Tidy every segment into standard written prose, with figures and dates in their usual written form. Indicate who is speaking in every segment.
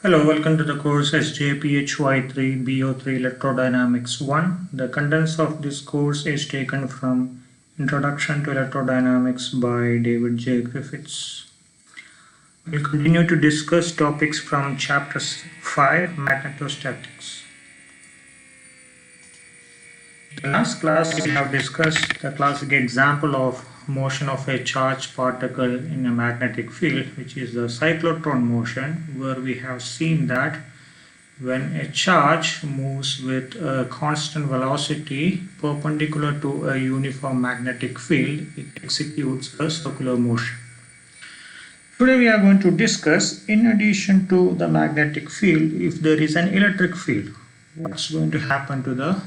Speaker 1: Hello, welcome to the course SJPHY3 BO3 Electrodynamics 1. The contents of this course is taken from Introduction to Electrodynamics by David J. Griffiths. We'll continue to discuss topics from Chapter 5, Magnetostatics. In the last class, we have discussed the classic example of motion of a charged particle in a magnetic field, which is the cyclotron motion, where we have seen that when a charge moves with a constant velocity perpendicular to a uniform magnetic field, it executes a circular motion. Today we are going to discuss, in addition to the magnetic field, if there is an electric field, what's going to happen to the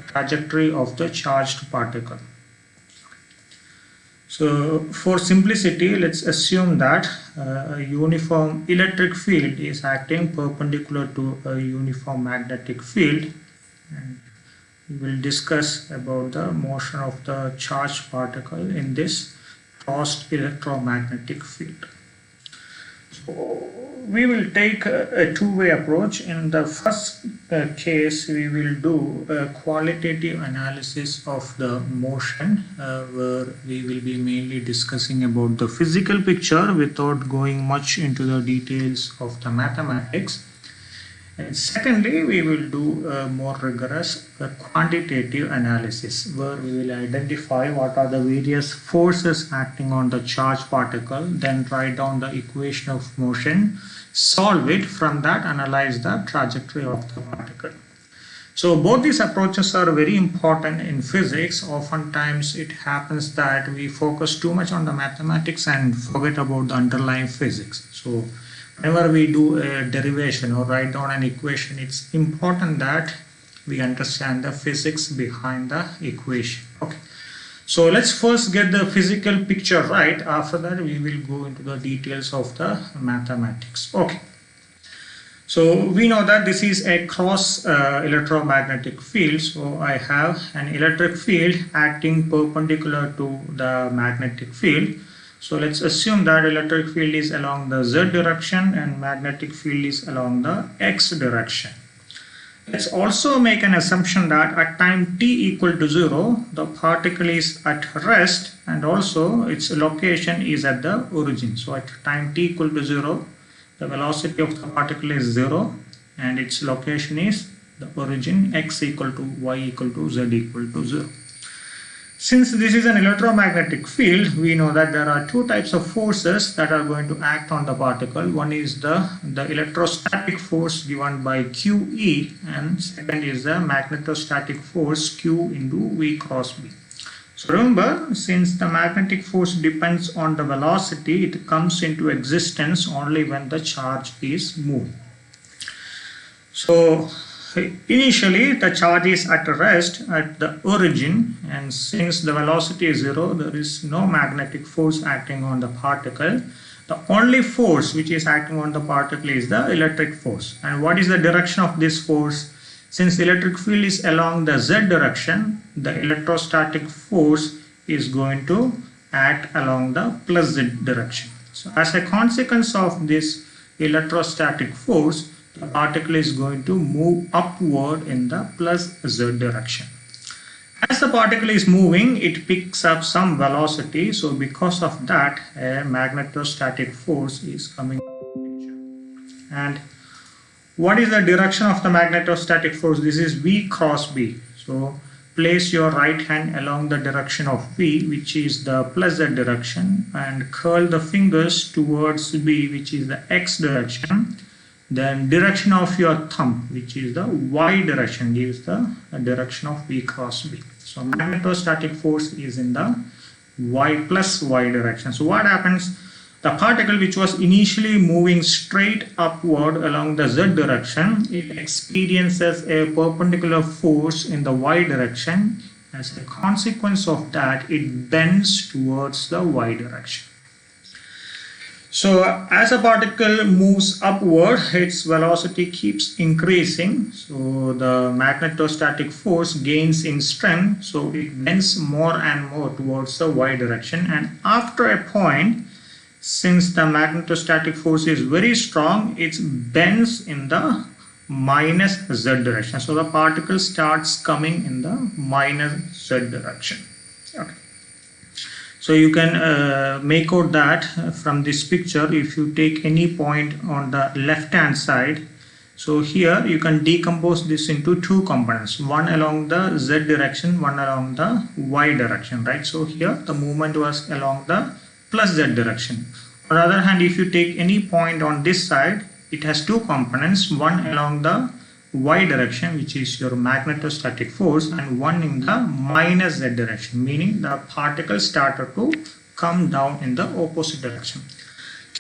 Speaker 1: trajectory of the charged particle. So for simplicity, let's assume that a uniform electric field is acting perpendicular to a uniform magnetic field, and we will discuss about the motion of the charged particle in this crossed electromagnetic field. So we will take a two-way approach. In the first case, we will do a qualitative analysis of the motion, where we will be mainly discussing about the physical picture without going much into the details of the mathematics. And secondly, we will do a more rigorous quantitative analysis, where we will identify what are the various forces acting on the charged particle, then write down the equation of motion, solve it, from that analyze the trajectory of the particle. So both these approaches are very important in physics. Oftentimes it happens that we focus too much on the mathematics and forget about the underlying physics. So whenever we do a derivation or write down an equation, it's important that we understand the physics behind the equation. Okay. So let's first get the physical picture right. After that, we will go into the details of the mathematics. Okay. So we know that this is a cross electromagnetic field. So I have an electric field acting perpendicular to the magnetic field. So let's assume that electric field is along the z direction and magnetic field is along the x direction. Let's also make an assumption that at time t equal to 0, the particle is at rest and also its location is at the origin. So at time t equal to 0, the velocity of the particle is 0 and its location is the origin, x equal to y equal to z equal to 0. Since this is an electromagnetic field, we know that there are two types of forces that are going to act on the particle. One is the electrostatic force given by QE, and second is the magnetostatic force Q into V cross B. So remember, since the magnetic force depends on the velocity, it comes into existence only when the charge is moving. So initially, the charge is at rest at the origin, and since the velocity is 0, there is no magnetic force acting on the particle. The only force which is acting on the particle is the electric force. And what is the direction of this force? Since the electric field is along the z direction, the electrostatic force is going to act along the plus z direction. So as a consequence of this electrostatic force, the particle is going to move upward in the plus z direction. As the particle is moving, it picks up some velocity. So because of that, a magnetostatic force is coming into the picture. And what is the direction of the magnetostatic force? This is V cross B. So place your right hand along the direction of V, which is the plus z direction, and curl the fingers towards B, which is the x direction. Then direction of your thumb, which is the y direction, gives the direction of V cross B. So magnetostatic force is in the y plus y direction. So what happens? The particle which was initially moving straight upward along the z direction, it experiences a perpendicular force in the y direction. As a consequence of that, it bends towards the y direction. So as a particle moves upward, its velocity keeps increasing. So the magnetostatic force gains in strength. So it bends more and more towards the y direction. And after a point, since the magnetostatic force is very strong, it bends in the minus z direction. So the particle starts coming in the minus z direction. Okay. So you can make out that from this picture. If you take any point on the left hand side, so here you can decompose this into two components, one along the z direction, one along the y direction, right? So here the movement was along the plus z direction. On the other hand, if you take any point on this side, it has two components, one along the y direction, which is your magnetostatic force, and one in the minus z direction, meaning the particle started to come down in the opposite direction.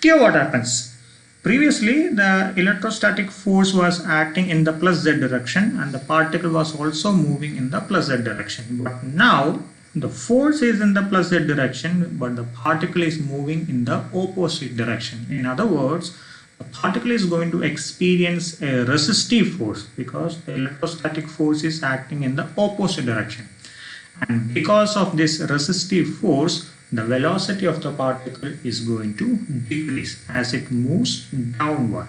Speaker 1: Here what happens? Previously, the electrostatic force was acting in the plus z direction and the particle was also moving in the plus z direction. But now, the force is in the plus z direction, but the particle is moving in the opposite direction. In other words, the particle is going to experience a resistive force because the electrostatic force is acting in the opposite direction. And because of this resistive force, the velocity of the particle is going to decrease as it moves downward.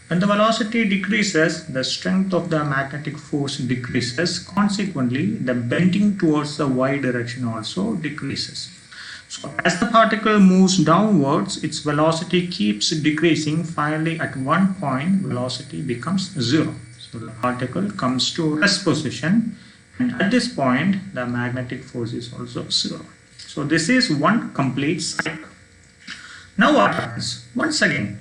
Speaker 1: When the velocity decreases, the strength of the magnetic force decreases. Consequently, the bending towards the y direction also decreases. So as the particle moves downwards, its velocity keeps decreasing. Finally, at one point, velocity becomes zero. So the particle comes to rest position, and at this point, the magnetic force is also zero. So this is one complete cycle. Now what happens? Once again,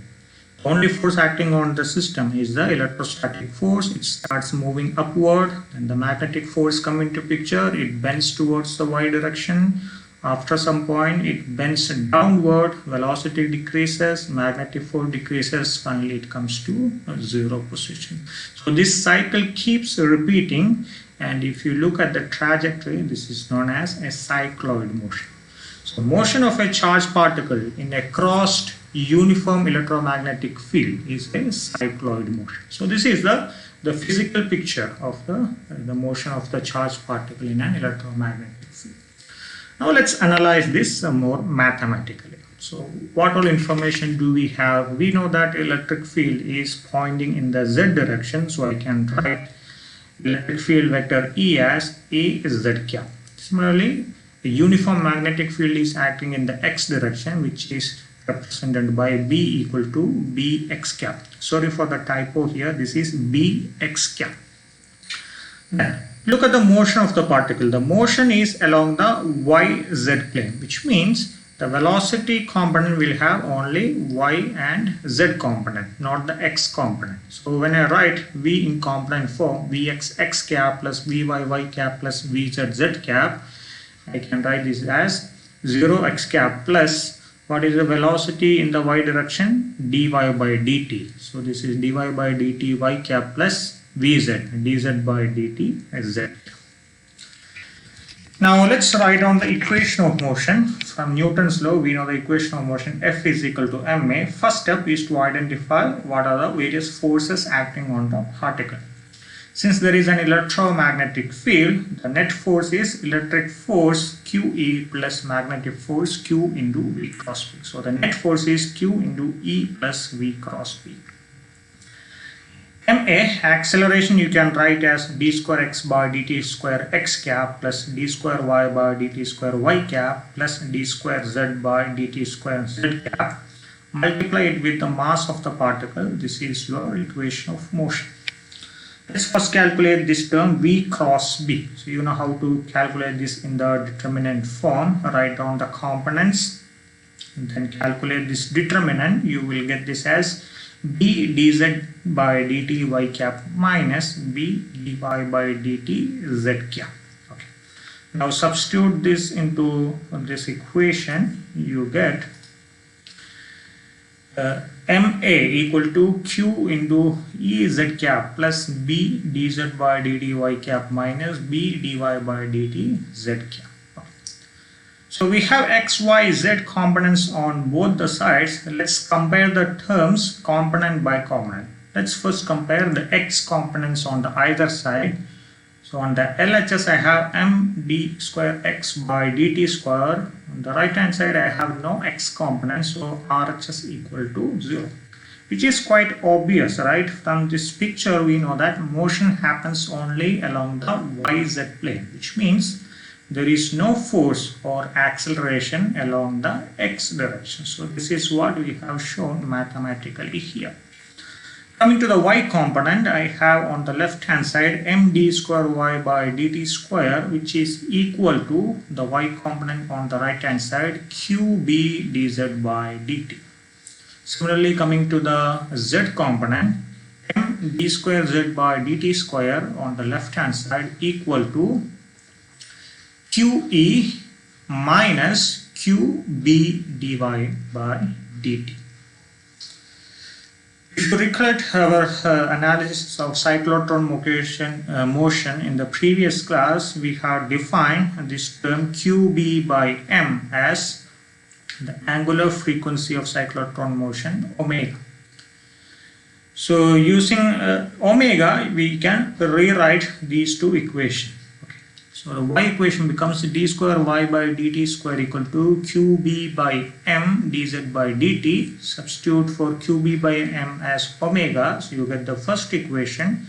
Speaker 1: the only force acting on the system is the electrostatic force. It starts moving upward, and the magnetic force comes into picture. It bends towards the y direction. After some point, it bends downward, velocity decreases, magnetic force decreases, finally it comes to a zero position. So this cycle keeps repeating, and if you look at the trajectory, this is known as a cycloid motion. So motion of a charged particle in a crossed uniform electromagnetic field is a cycloid motion. So this is the physical picture of the motion of the charged particle in an electromagnetic field. Now let's analyze this more mathematically. So what all information do we have? We know that electric field is pointing in the z direction, so I can write electric field vector E as A z cap. Similarly, the uniform magnetic field is acting in the x direction, which is represented by B equal to Bx cap. Sorry for the typo here, this is Bx cap. Now, look at the motion of the particle. The motion is along the yz plane, which means the velocity component will have only y and z component, not the x component. So when I write v in component form, vx x cap plus vy y cap plus vz z cap, I can write this as 0x cap plus what is the velocity in the y direction? Dy by dt. So this is dy by dt y cap plus Vz, dz by dt z. Now let's write down the equation of motion. From Newton's law, we know the equation of motion F is equal to ma. First step is to identify what are the various forces acting on the particle. Since there is an electromagnetic field, the net force is electric force QE plus magnetic force Q into V cross V. So the net force is Q into E plus V cross V. Ma, acceleration you can write as d square x by dt square x cap plus d square y by dt square y cap plus d square z by dt square z cap. Multiply it with the mass of the particle. This is your equation of motion. Let's first calculate this term V cross B. So you know how to calculate this in the determinant form. Write down the components and then calculate this determinant. You will get this as B dz by dt y cap minus B dy by dt z cap. Okay. Now substitute this into this equation. You get ma equal to q into E z cap plus B dz by dt y cap minus B dy by dt z cap. So we have x, y, z components on both the sides. Let's compare the terms component by component. Let's first compare the x components on the either side. So So on the LHS I have md square x by dt square. On the right hand side I have no x component, so RHS equal to 0. Which is quite obvious, right? From this picture we know that motion happens only along the YZ plane, which means there is no force or acceleration along the x direction. So this is what we have shown mathematically here. Coming to the y component, I have on the left hand side md square y by dt square, which is equal to the y component on the right hand side qb dz by dt. Similarly, coming to the z component, md square z by dt square on the left hand side equal to qe minus qb dy by dt. If you recollect our analysis of cyclotron motion in the previous class, we have defined this term qb by m as the angular frequency of cyclotron motion, omega. So using omega, we can rewrite these two equations. Okay. So the y equation becomes d square y by dt square equal to qb by m dz by dt. Substitute for qb by m as omega, so you get the first equation,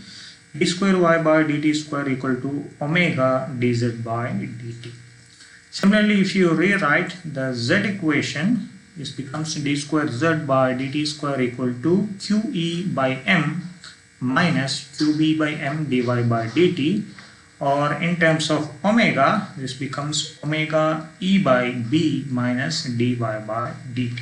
Speaker 1: d square y by dt square equal to omega dz by dt. Similarly, if you rewrite the z equation, this becomes d square z by dt square equal to qe by m minus qb by m dy by dt, or in terms of omega, this becomes omega e by b minus dy by dt.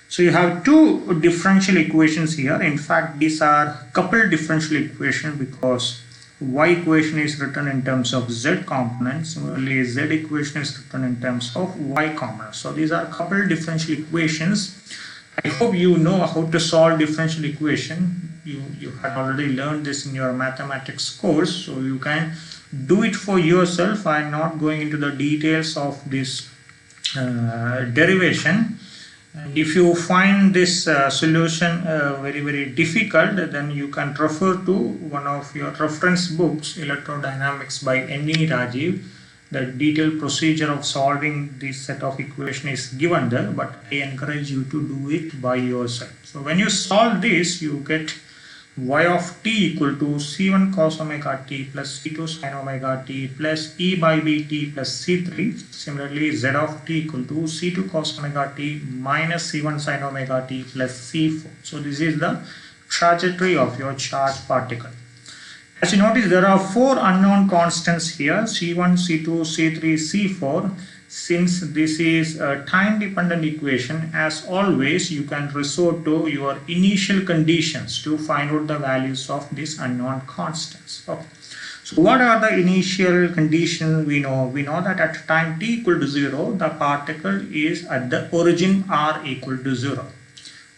Speaker 1: So you have two differential equations here. In fact, these are coupled differential equations because y equation is written in terms of z component. Similarly, z equation is written in terms of y component. So these are coupled differential equations. I hope you know how to solve differential equation. You had already learned this in your mathematics course, so you can do it for yourself. I am not going into the details of this derivation. If you find this solution very difficult, then you can refer to one of your reference books, Electrodynamics by N.E. Rajiv. The detailed procedure of solving this set of equations is given there, but I encourage you to do it by yourself. So when you solve this, you get y of t equal to c1 cos omega t plus c2 sin omega t plus e by bt plus c3. Similarly, z of t equal to c2 cos omega t minus c1 sin omega t plus c4. So this is the trajectory of your charged particle. As you notice, there are four unknown constants here, c1, c2, c3, c4. Since this is a time-dependent equation, as always, you can resort to your initial conditions to find out the values of these unknown constants. Okay. So what are the initial conditions we know? We know that at time t equal to 0, the particle is at the origin r equal to 0.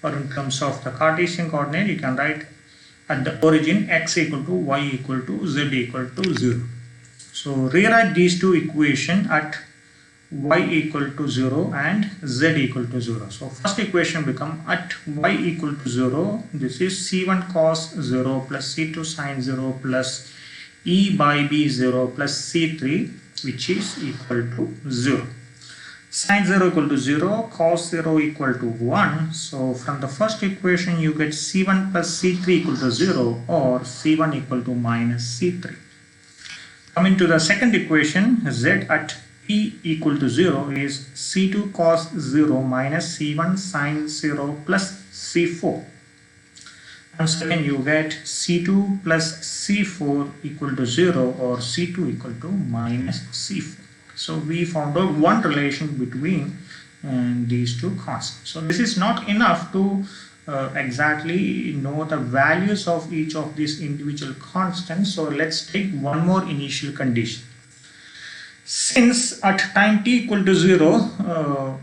Speaker 1: Or in terms of the Cartesian coordinate, you can write at the origin x equal to y equal to z equal to 0. So rewrite these two equations at y equal to 0 and z equal to 0. So first equation become at y equal to 0, this is c1 cos 0 plus c2 sin 0 plus e by b 0 plus c3, which is equal to 0. Sin 0 equal to 0, cos 0 equal to 1. So from the first equation you get c1 plus c3 equal to 0 or c1 equal to minus c3. Coming to the second equation, z at t equal to 0 is c2 cos 0 minus c1 sin 0 plus c4. Once again you get c2 plus c4 equal to 0 or c2 equal to minus c4. So we found out one relation between these two constants. So this is not enough to exactly know the values of each of these individual constants. So let's take one more initial condition. Since at time t equal to 0,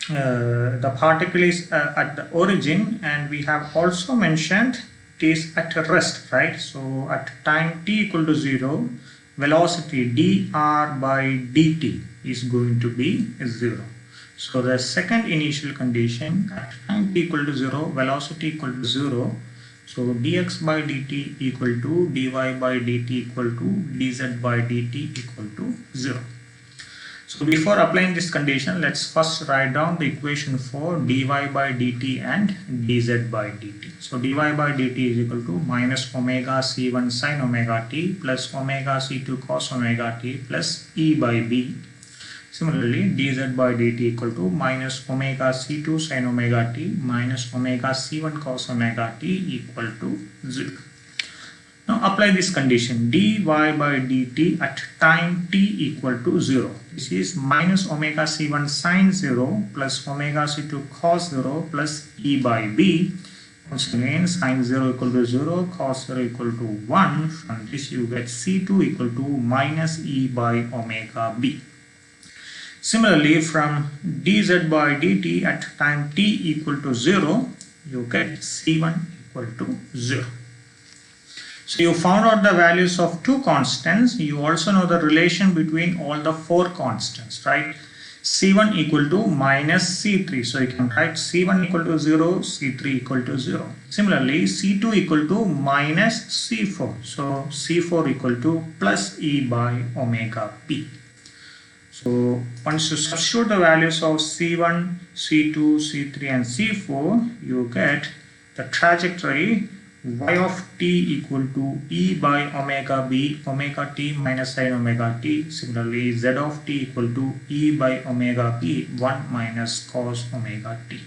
Speaker 1: the particle is at the origin, and we have also mentioned it is at rest, right? So at time t equal to 0, velocity dr by dt is going to be 0. So the second initial condition, at time t equal to 0, velocity equal to 0, So dx by dt equal to dy by dt equal to dz by dt equal to 0. So before applying this condition, let's first write down the equation for dy by dt and dz by dt. So dy by dt is equal to minus omega c1 sin omega t plus omega c2 cos omega t plus e by b. Similarly, dz by dt equal to minus omega c2 sin omega t minus omega c1 cos omega t equal to 0. Now apply this condition dy by dt at time t equal to 0. This is minus omega c1 sin 0 plus omega c2 cos 0 plus e by b. Once again, sin 0 equal to 0, cos 0 equal to 1. From this you get c2 equal to minus e by omega b. Similarly, from dz by dt at time t equal to 0, you get c1 equal to 0. So you found out the values of two constants. You also know the relation between all the four constants, right? C1 equal to minus C3. So you can write C1 equal to 0, C3 equal to 0. Similarly, C2 equal to minus C4. So C4 equal to plus E by omega P. So once you substitute the values of C1, C2, C3 and C4, you get the trajectory y of t equal to e by omega b omega t minus sin omega t. Similarly, z of t equal to e by omega b 1 minus cos omega t.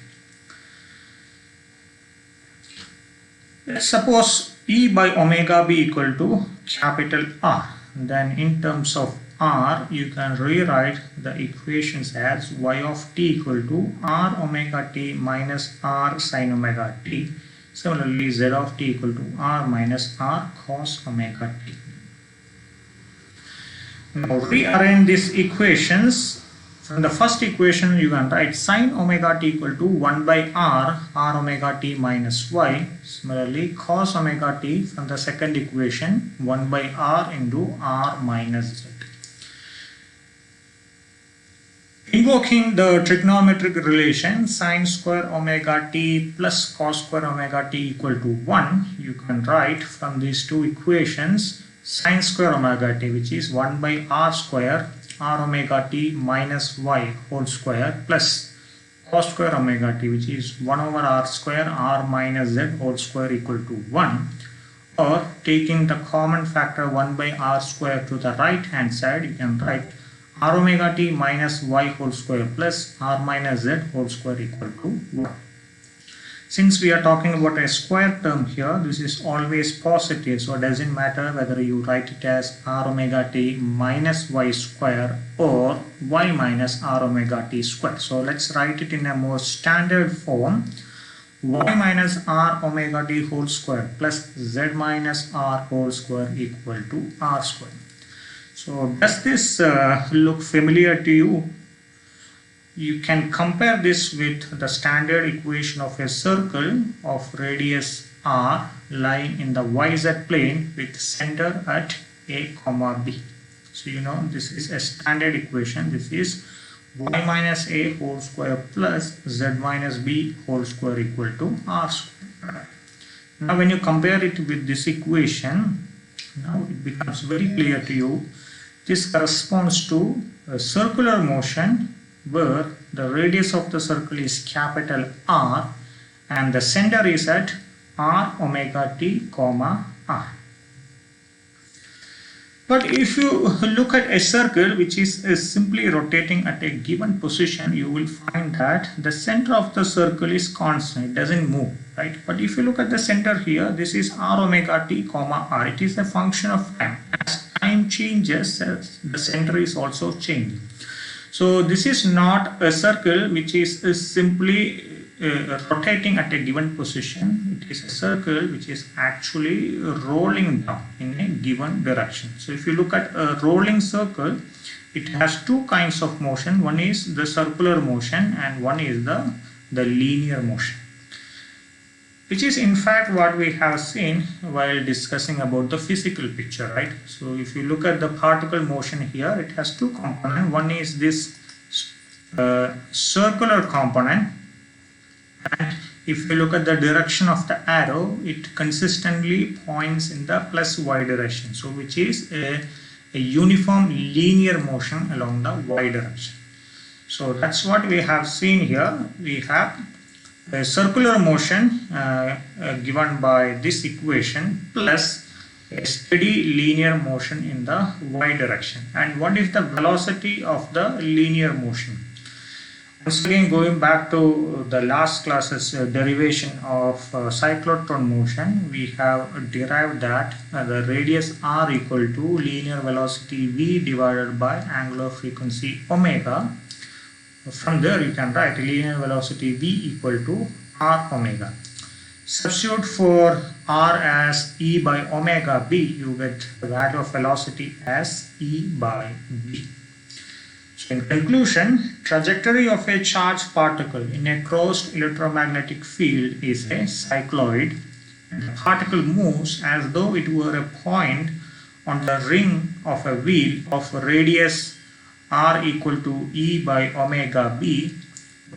Speaker 1: Let's suppose e by omega b equal to capital R. Then in terms of R, you can rewrite the equations as y of t equal to r omega t minus r sin omega t. Similarly, z of t equal to r minus r cos omega t. Now rearrange these equations. From the first equation, you can write sin omega t equal to 1 by r omega t minus y. Similarly, cos omega t from the second equation, 1 by r into r minus z. Invoking the trigonometric relation sin square omega t plus cos square omega t equal to 1, you can write from these two equations sin square omega t, which is 1 by r square r omega t minus y whole square, plus cos square omega t, which is 1 over r square r minus z whole square equal to 1. Or taking the common factor 1 by r square to the right hand side, you can write r omega t minus y whole square plus r minus z whole square equal to 1. Since we are talking about a square term here, this is always positive, so it doesn't matter whether you write it as r omega t minus y square or y minus r omega t square. So let's write it in a more standard form. Y minus r omega t whole square plus z minus r whole square equal to r square. So does this look familiar to you? You can compare this with the standard equation of a circle of radius r lying in the yz plane with center at a comma b. So you know this is a standard equation. This is y minus a whole square plus z minus b whole square equal to r square. Now when you compare it with this equation, now it becomes very clear to you. This corresponds to a circular motion where the radius of the circle is capital R and the center is at r omega t comma r. But if you look at a circle which is simply rotating at a given position, you will find that the center of the circle is constant, it doesn't move, right? But if you look at the center here, this is r omega t comma r. It is a function of time. As time changes, the center is also changing. So this is not a circle which is simply rotating at a given position. It is a circle which is actually rolling down in a given direction. So if you look at a rolling circle, it has two kinds of motion. One is the circular motion and one is the linear motion, which is in fact what we have seen while discussing about the physical picture, right? So if you look at the particle motion here, it has two components. One is this circular component, and if you look at the direction of the arrow, it consistently points in the plus y direction, so which is a uniform linear motion along the y direction. So that's what we have seen here. We have a circular motion given by this equation plus a steady linear motion in the y direction. And what is the velocity of the linear motion? Once again, going back to the last class's derivation of cyclotron motion, we have derived that the radius r equal to linear velocity v divided by angular frequency omega. From there you can write linear velocity v equal to r omega. Substitute for r as e by omega b, you get the value of velocity as e by b. So in conclusion, trajectory of a charged particle in a closed electromagnetic field is a cycloid. The particle moves as though it were a point on the ring of a wheel of radius r equal to e by omega b,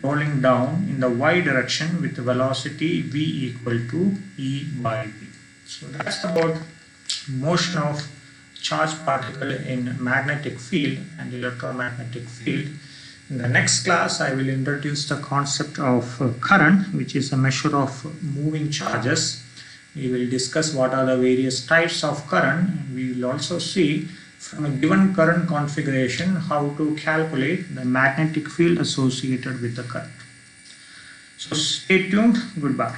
Speaker 1: rolling down in the y direction with velocity v equal to e by b. So that's about motion of charged particle in magnetic field and electromagnetic field. In the next class, I will introduce the concept of current, which is a measure of moving charges. We will discuss what are the various types of current. We will also see from a given current configuration how to calculate the magnetic field associated with the current. So stay tuned. Goodbye.